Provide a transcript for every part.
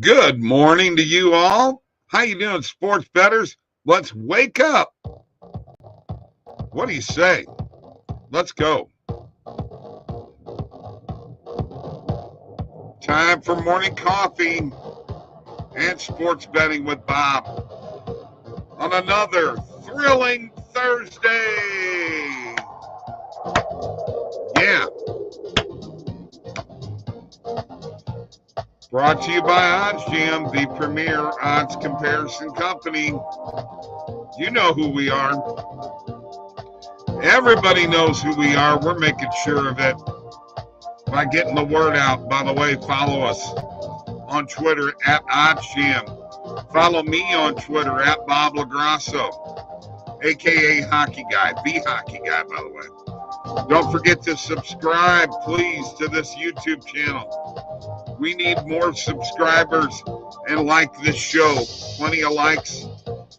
Good morning to you all. How you doing, sports bettors? Let's wake up. What do you say? Let's go. Time for morning coffee and sports betting with Bob on another thrilling Thursday. Yeah. Brought to you by oddsjam, the premier odds comparison company. You know who we are. Everybody knows who we are. We're making sure of it by getting the word out. By the way, follow us on Twitter at oddsjam. Follow me on Twitter at Bob LaGrasso, a.k.a. Hockey Guy, the Hockey Guy, by the way. Don't forget to subscribe, please, to this YouTube channel. We need more subscribers and like this show. Plenty of likes.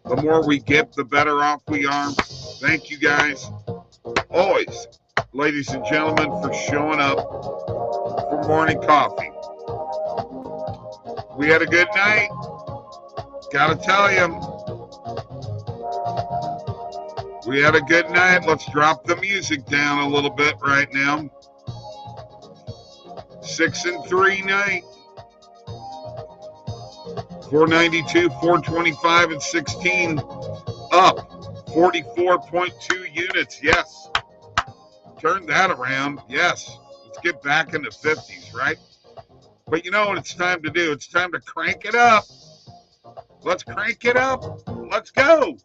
The more we get, the better off we are. Thank you guys. Always, ladies and gentlemen, for showing up for morning coffee. We had a good night. Gotta tell you. We had a good night. Let's drop the music down a little bit right now. 6-3 night. 492, 425, and 16. Up 44.2 units. Yes. Turn that around. Yes. Let's get back in the 50s, right? But you know what it's time to do? It's time to crank it up. Let's crank it up. Let's go.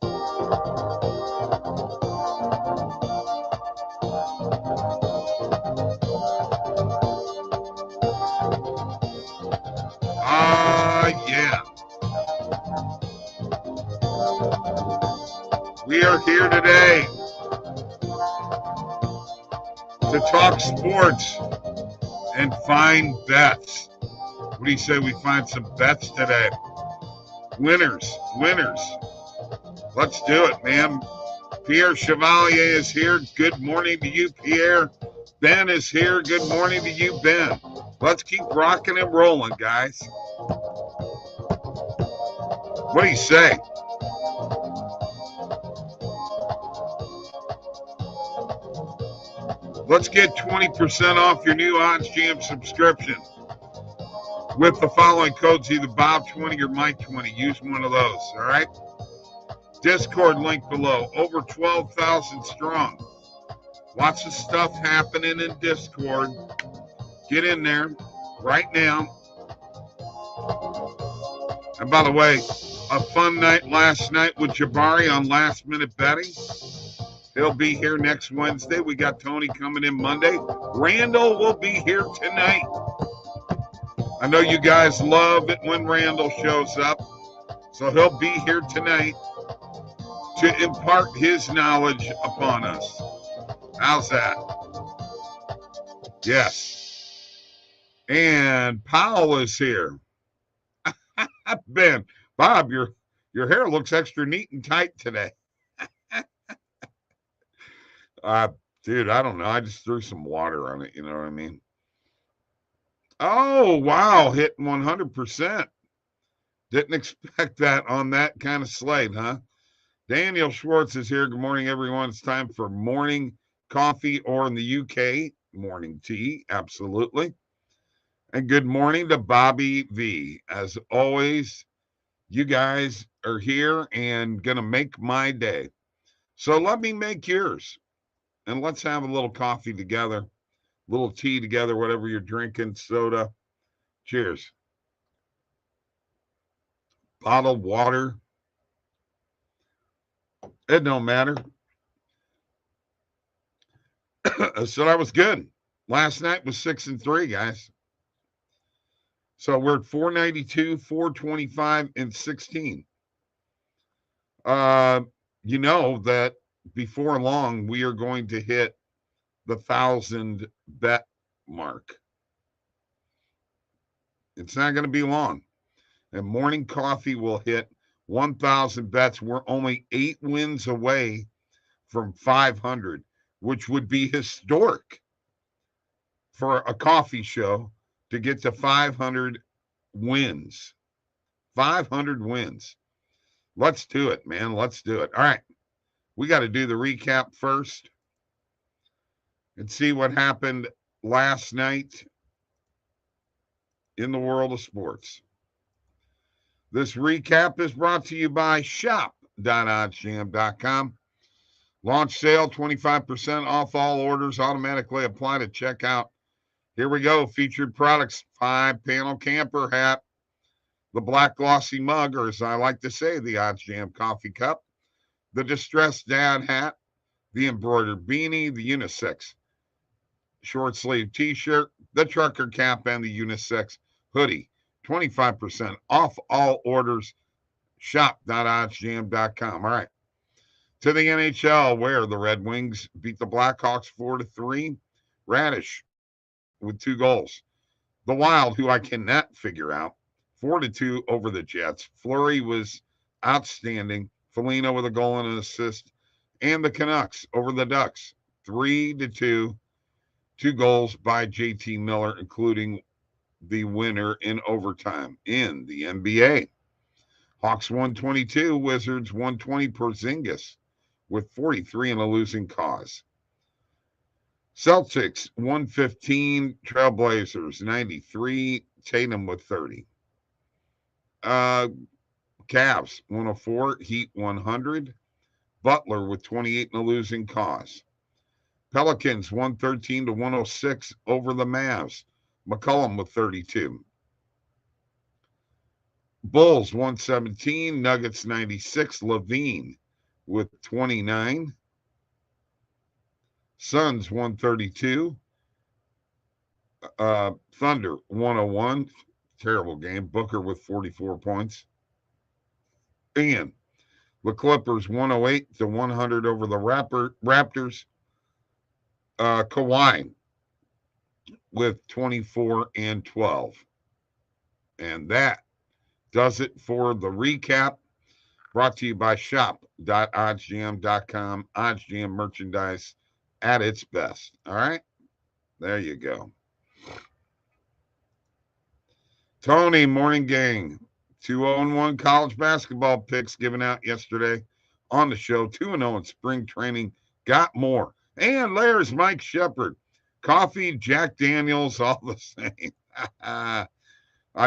Yeah. We are here today to talk sports and find bets. What do you say we find some bets today? Winners. Let's do it, man. Pierre Chevalier is here. Good morning to you, Pierre. Ben is here. Good morning to you, Ben. Let's keep rocking and rolling, guys. What do you say? Let's get 20% off your new oddsjam subscription with the following codes, either Bob20 or Mike20. Use one of those, all right? Discord link below, over 12,000 strong. Lots of stuff happening in Discord. Get in there right now. And by the way, a fun night last night with Jabari on Last Minute Betting. He'll be here next Wednesday. We got Tony coming in Monday. Randall will be here tonight. I know you guys love it when Randall shows up. So he'll be here tonight to impart his knowledge upon us. How's that? Yes. And Powell is here. Ben, Bob, your hair looks extra neat and tight today. Dude, I don't know. I just threw some water on it. You know what I mean? Oh, wow. Hitting 100%. Didn't expect that on that kind of slate, huh? Daniel Schwartz is here. Good morning, everyone. It's time for morning coffee, or in the UK, morning tea. Absolutely. And good morning to Bobby V. As always, you guys are here and going to make my day. So let me make yours. And let's have a little coffee together, a little tea together, whatever you're drinking, soda. Cheers. Bottled water. It don't matter. So that was good. Last night was 6-3, guys. So we're at 492, 425, and 16. You know that before long, we are going to hit the 1,000 bet mark. It's not going to be long. And morning coffee will hit 1,000 bets. We're only 8 wins away from 500, which would be historic for a coffee show to get to 500 wins. 500 wins. Let's do it, man. Let's do it. All right. We got to do the recap first and see what happened last night in the world of sports. This recap is brought to you by shop.oddsjam.com. Launch sale, 25% off all orders, automatically apply to checkout. Here we go. Featured products, 5-panel camper hat, the black glossy mug, or as I like to say, the Odds Jam coffee cup, the distressed dad hat, the embroidered beanie, the unisex short sleeve t-shirt, the trucker cap, and the unisex hoodie. 25% off all orders, shop.oddsjam.com. All right. To the NHL, where the Red Wings beat the Blackhawks 4-3. Radish with 2 goals. The Wild, who I cannot figure out, 4-2 over the Jets. Fleury was outstanding. Foligno with a goal and an assist. And the Canucks over the Ducks, 3-2. 2 goals by JT Miller, including the winner in overtime in the NBA. Hawks 122, Wizards 120. Porzingis with 43 in a losing cause. Celtics 115, Trailblazers 93, Tatum with 30. Cavs 104, Heat 100, Butler with 28 in a losing cause. Pelicans 113-106 over the Mavs. McCollum with 32. Bulls 117, Nuggets 96, Levine with 29. Suns 132. Thunder 101. Terrible game. Booker with 44 points. And the Clippers 108-100 over the Raptors. Kawhi with 24 and 12. And that does it for the recap. Brought to you by shop.oddsjam.com. OddsJam merchandise at its best. All right? There you go. Tony, morning gang. 2-0-1 college basketball picks given out yesterday on the show. 2-0 in spring training. Got more. And there's Mike Shepard. Coffee, Jack Daniels, all the same. I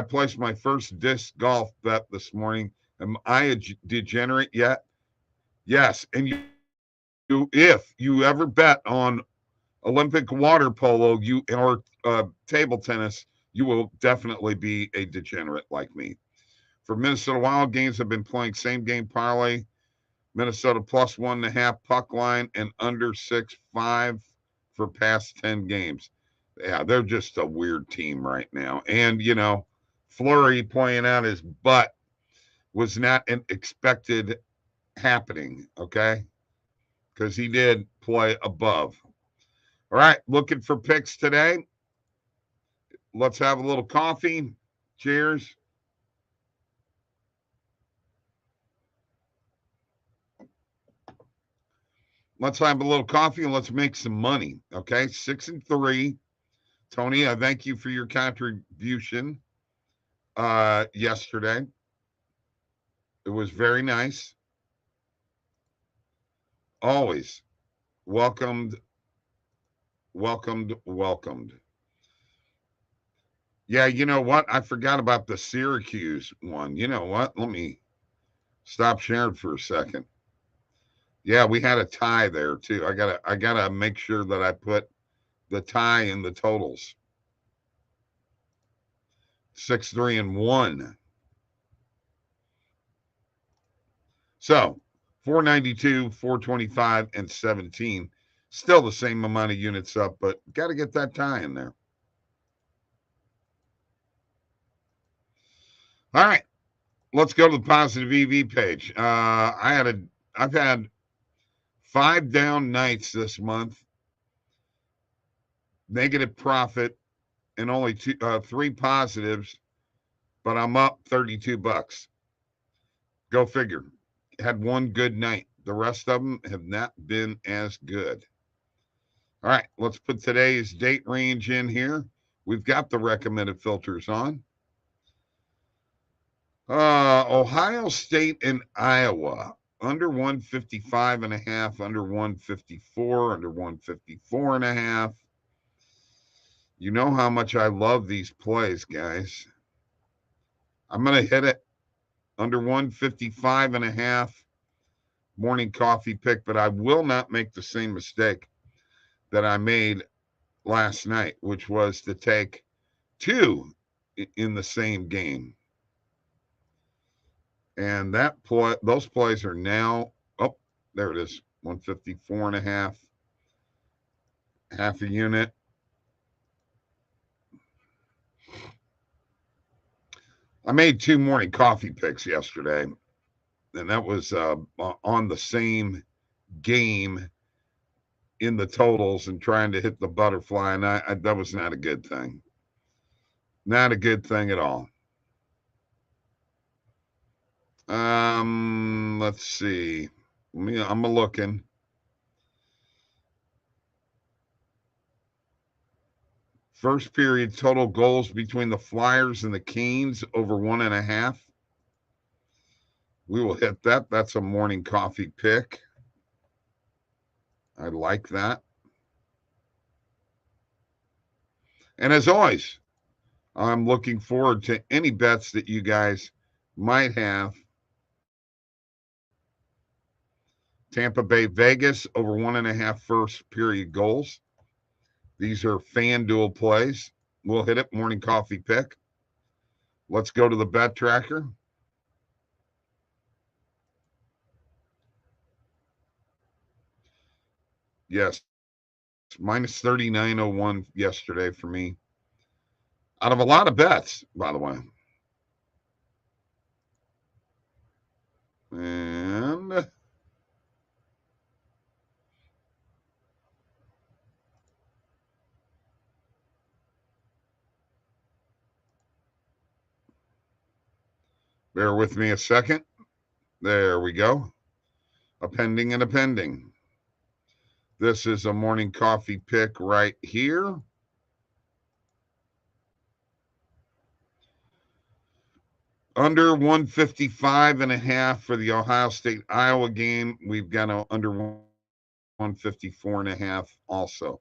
placed my first disc golf bet this morning. Am I a degenerate yet? Yes. And if you ever bet on Olympic water polo or table tennis, you will definitely be a degenerate like me. For Minnesota Wild, games have been playing same game parlay. Minnesota plus 1.5 puck line and under 6.5 for past 10 games. Yeah, they're just a weird team right now. And, Fleury playing out his butt was not an expected happening, okay? Because he did play above. All right, looking for picks today. Let's have a little coffee. Cheers. Let's have a little coffee and let's make some money, okay? 6-3. Tony, I thank you for your contribution yesterday. It was very nice. Always welcomed. Yeah, you know what? I forgot about the Syracuse one. You know what? Let me stop sharing for a second. Yeah, we had a tie there too. I gotta make sure that I put the tie in the totals. 6-3-1. So 492, 425, and 17. Still the same amount of units up, but got to get that tie in there. All right, let's go to the positive EV page. I've had 5 down nights this month, negative profit, and only 3 positives, but I'm up $32. Go figure. Had one good night. The rest of them have not been as good. All right, let's put today's date range in here. We've got the recommended filters on. Ohio State and Iowa. Under 155.5, under 154, under 154.5. You know how much I love these plays, guys. I'm going to hit it under 155.5. Morning coffee pick, but I will not make the same mistake that I made last night, which was to take 2 in the same game. And those plays are now, oh, there it is, 154.5, half a unit. I made 2 morning coffee picks yesterday, and that was on the same game in the totals and trying to hit the butterfly, and that was not a good thing. Not a good thing at all. Let's see. I'm looking. First period total goals between the Flyers and the Canes over 1.5. We will hit that. That's a morning coffee pick. I like that. And as always, I'm looking forward to any bets that you guys might have. Tampa Bay, Vegas over 1.5 first period goals. These are FanDuel plays. We'll hit it. Morning coffee pick. Let's go to the bet tracker. Yes, minus 39.01 yesterday for me. Out of a lot of bets, by the way. And bear with me a second. There we go. A pending and a pending. This is a morning coffee pick right here. Under 155.5 for the Ohio State Iowa game. We've got under 154.5 also.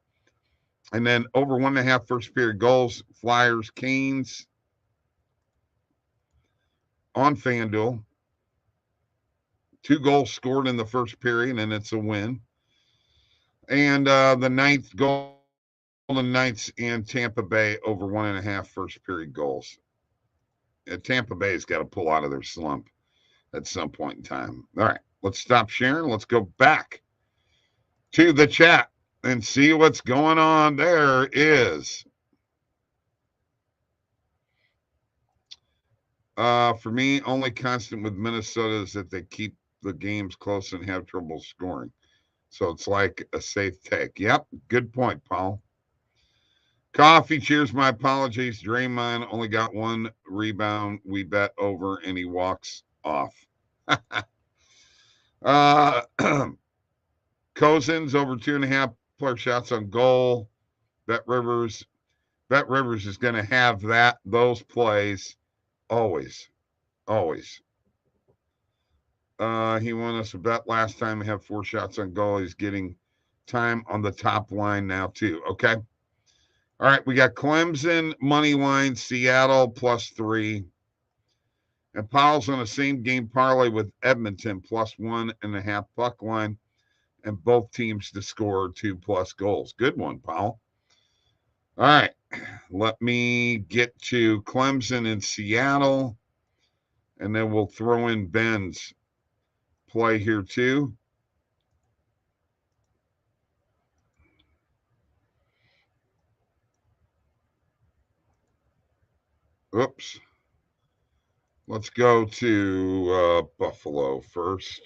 And then over 1.5 first period goals, Flyers, Canes on FanDuel. 2 goals scored in the first period, and it's a win. And the ninth, Golden Knights and Tampa Bay over 1.5 first period goals. Tampa Bay's got to pull out of their slump at some point in time. All right, let's stop sharing. Let's go back to the chat and see what's going on. There is. For me, only constant with Minnesota is that they keep the games close and have trouble scoring. So it's like a safe take. Yep, good point, Paul. Coffee, cheers, my apologies. Draymond only got 1 rebound. We bet over, and he walks off. Cousins over 2.5 player shots on goal. Bet Rivers is going to have those plays always. He won us a bet last time. He had 4 shots on goal. He's getting time on the top line now too. Okay. All right, we got Clemson money line, Seattle +3. And Powell's on the same game parlay with Edmonton +1.5 puck line. And both teams to score 2+ goals. Good one, Powell. All right, let me get to Clemson and Seattle. And then we'll throw in Ben's play here too. Oops. Let's go to Buffalo first.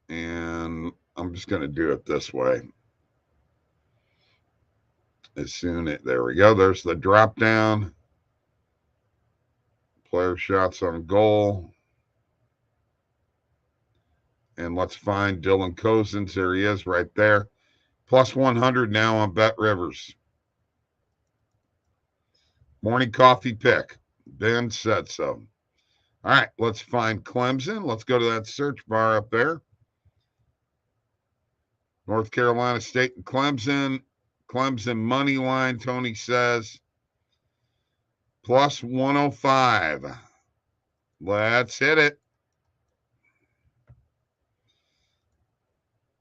And I'm just going to do it this way. There we go. There's the drop down. Player shots on goal. And let's find Dylan Cousins. There he is right there. Plus 100 now on Bet Rivers. Morning coffee pick. Ben said so. All right, let's find Clemson. Let's go to that search bar up there. North Carolina State and Clemson. Clemson money line, Tony says. Plus 105. Let's hit it.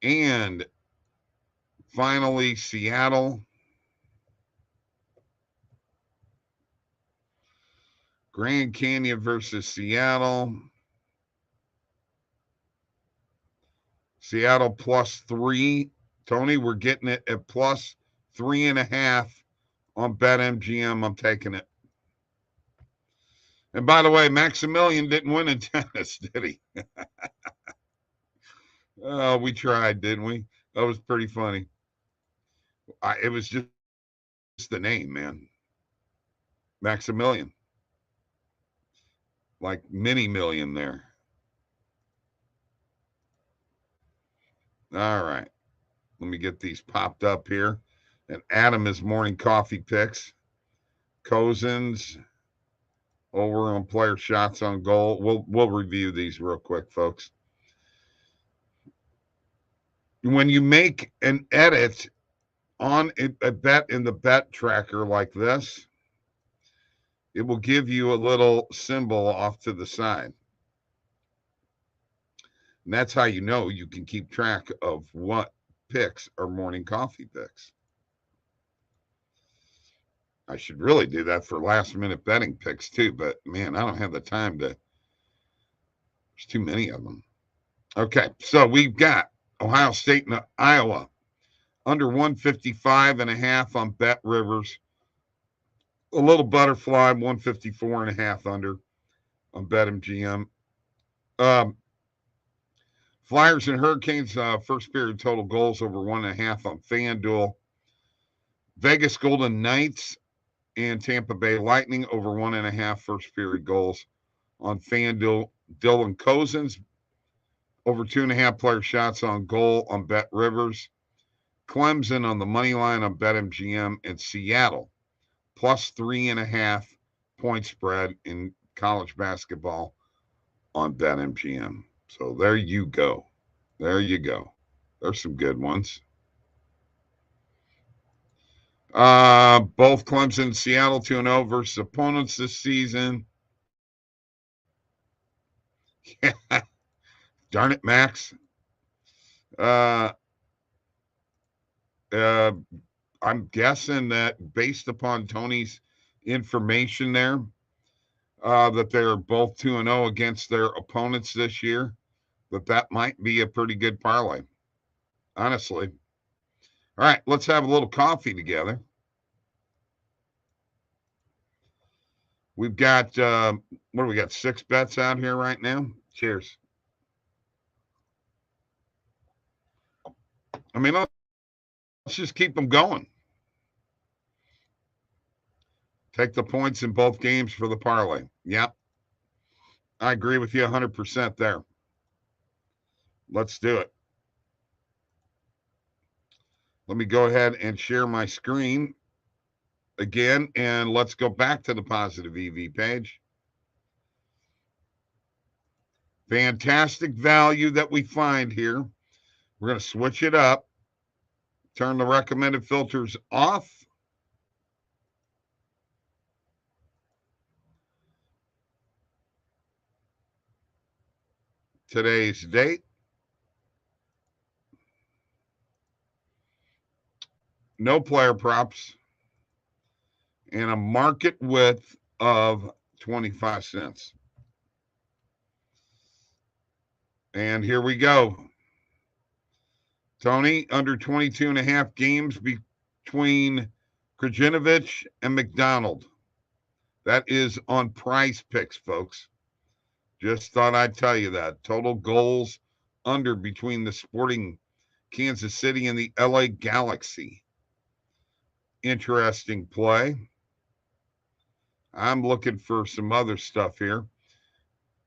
And finally, Seattle. Grand Canyon versus Seattle. Seattle plus 3. Tony, we're getting it at plus 3.5 on BetMGM. I'm taking it. And by the way, Maximilian didn't win in tennis, did he? Oh, we tried, didn't we? That was pretty funny. It was just the name, man. Maximilian. Like mini million there. All right. Let me get these popped up here. And Adam is morning coffee picks. Cousins over on player shots on goal. We'll review these real quick, folks. When you make an edit on a bet in the bet tracker like this, it will give you a little symbol off to the side. And that's how you know you can keep track of what picks are morning coffee picks. I should really do that for last minute betting picks too, but man, I don't have the time to. There's too many of them. Okay, so we've got Ohio State and Iowa under 155.5 on Bet Rivers. A little butterfly, 154.5 under on BetMGM. Flyers and Hurricanes, first period total goals over 1.5 on FanDuel. Vegas Golden Knights and Tampa Bay Lightning over 1.5 first period goals on FanDuel. Dylan Cousins over 2.5 player shots on goal on Bet Rivers. Clemson on the money line on BetMGM, and Seattle plus 3.5 point spread in college basketball on BetMGM. So there you go. There you go. There's some good ones. Both Clemson and Seattle 2-0 versus opponents this season. Darn it, Max. I'm guessing that based upon Tony's information there, that they're both 2-0 against their opponents this year, that might be a pretty good parlay, honestly. All right, let's have a little coffee together. We've got, what do we got, 6 bets out here right now? Cheers. I mean, let's just keep them going. Take the points in both games for the parlay. Yep. I agree with you 100% there. Let's do it. Let me go ahead and share my screen again, and let's go back to the positive EV page. Fantastic value that we find here. We're going to switch it up, turn the recommended filters off. Today's date. No player props, and a market width of 25 cents. And here we go. Tony, under 22.5 games between Krajinovic and McDonald. That is on Prize Picks, folks. Just thought I'd tell you that. Total goals under between the Sporting Kansas City and the LA Galaxy. Interesting play. I'm looking for some other stuff here.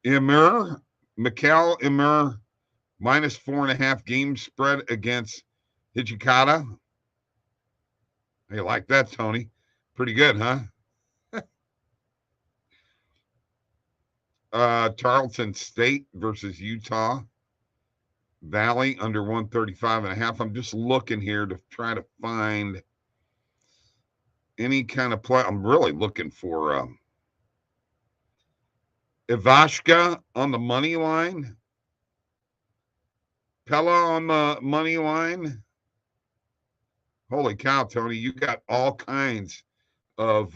Mikael Ymer, minus 4.5 game spread against Hijikata. Hey, like that, Tony. Pretty good, huh? Tarleton State versus Utah Valley under 135.5. I'm just looking here to try to find any kind of play. I'm really looking for Ivashka on the money line. Pella on the money line. Holy cow, Tony, you got all kinds of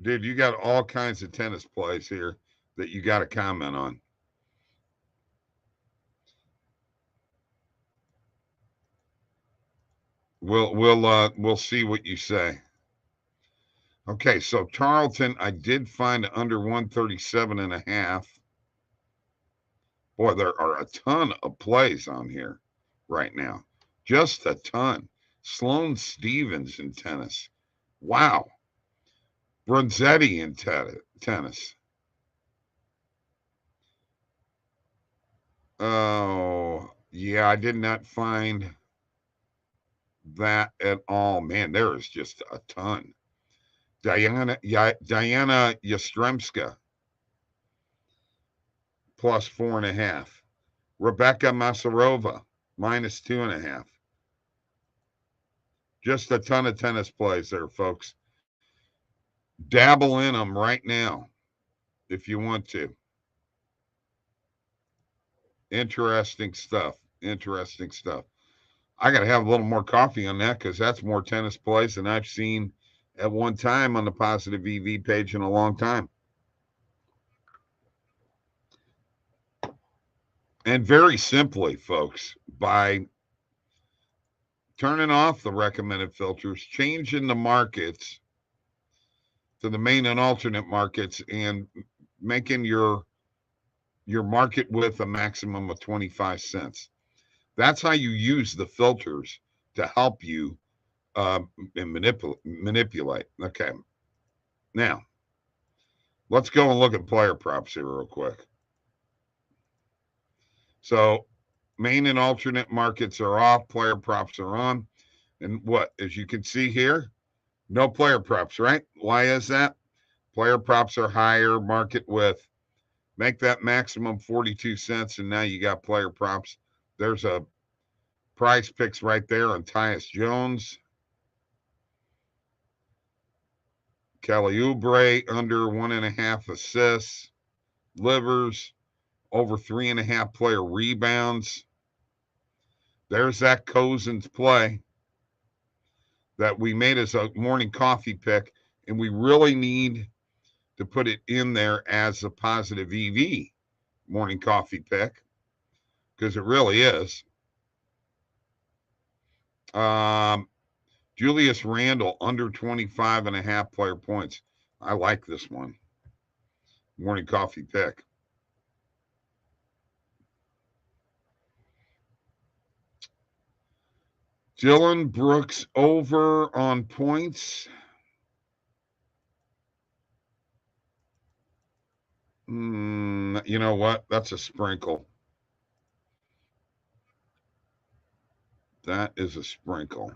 dude, you got all kinds of tennis plays here that you got to comment on. We'll see what you say. Okay, so Tarleton, I did find under 137.5. Boy, there are a ton of plays on here right now. Just a ton. Sloane Stevens in tennis. Wow. Bronzetti in tennis. Oh, yeah, I did not find that at all. Man, there is just a ton. Diana Yastremska plus 4.5. Rebecca Masarova minus 2.5. Just a ton of tennis plays there, folks. Dabble in them right now if you want to. Interesting stuff. Interesting stuff. I got to have a little more coffee on that because that's more tennis plays than I've seen at one time on the Positive EV page in a long time. And very simply, folks, by turning off the recommended filters, changing the markets to the main and alternate markets, and making your market width a maximum of 25 cents. That's how you use the filters to help you manipulate. Okay. Now, let's go and look at player props here real quick. So, main and alternate markets are off, player props are on. And what, as you can see here, no player props, right? Why is that? Player props are higher, market width. Make that maximum 42 cents, and now you got player props. There's a price picks right there on Tyus Jones. Kelly Oubre under 1.5 assists. Livers over 3.5 player rebounds. There's that Cousins play that we made as a morning coffee pick, and we really need to put it in there as a Positive EV morning coffee pick because it really is. Julius Randle under 25.5 player points. I like this one. Morning coffee pick. Dylan Brooks over on points. You know what? That's a sprinkle. That is a sprinkle.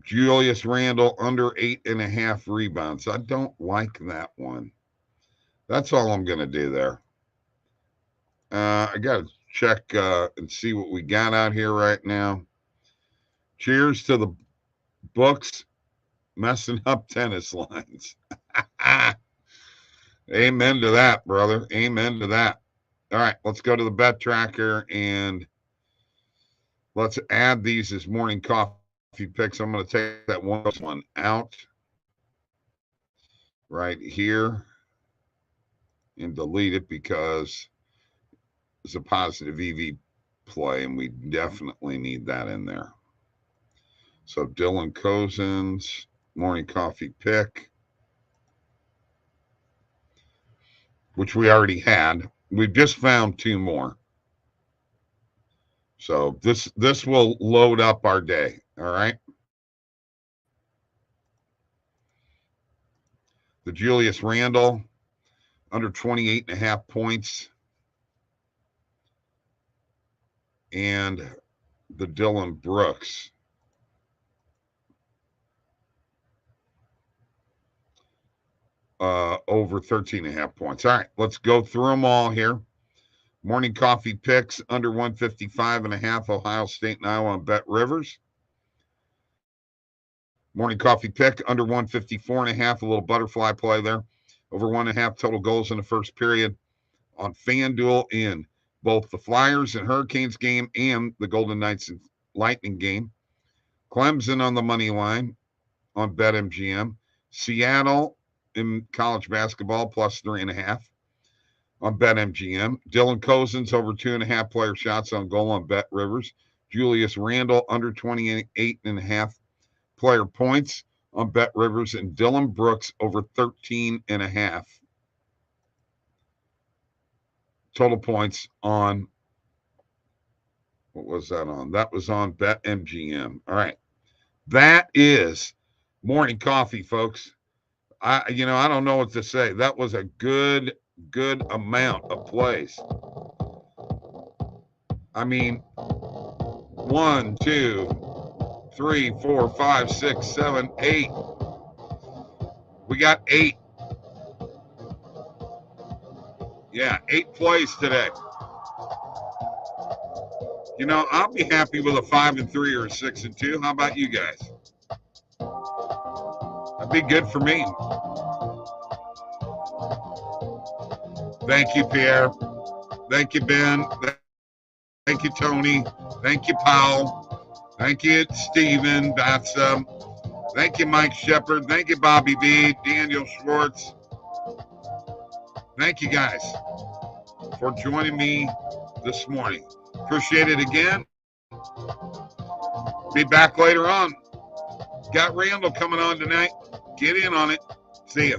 Julius Randle under 8.5 rebounds. I don't like that one. That's all I'm going to do there. I got to check and see what we got out here right now. Cheers to the books messing up tennis lines. Amen to that, brother. Amen to that. All right, let's go to the bet tracker and let's add these as morning coffee picks. I'm going to take that one out right here and delete it because it's a Positive EV play, and we definitely need that in there. So Dylan Cousins, morning coffee pick, which we already had. We've just found two more. So this will load up our day, all right? The Julius Randle under 28.5 points. And the Dylan Brooks. Over 13.5 points. All right, let's go through them all here. Morning coffee picks under 155.5, Ohio State and Iowa on Bet Rivers. Morning coffee pick under 154.5, a little butterfly play there. Over 1.5 total goals in the first period on FanDuel in both the Flyers and Hurricanes game and the Golden Knights and Lightning game. Clemson on the money line on BetMGM. Seattle in college basketball plus 3.5 on BetMGM. Dylan Cousins over 2.5 player shots on goal on Bet Rivers. Julius Randle under 28.5 player points on Bet Rivers, and Dylan Brooks over 13.5 total points on, what was that on? That was on BetMGM. All right. That is morning coffee, folks. I don't know what to say. That was a good amount of plays. I mean, 1, 2, 3, 4, 5, 6, 7, 8. We got 8. Yeah, 8 plays today. I'll be happy with a 5-3 or a 6-2. How about you guys? That'd be good for me. Thank you, Pierre. Thank you, Ben. Thank you, Tony. Thank you, Powell. Thank you, Stephen Batson. Thank you, Mike Shepard. Thank you, Bobby B. Daniel Schwartz. Thank you, guys, for joining me this morning. Appreciate it again. Be back later on. Got Randall coming on tonight. Get in on it. See ya.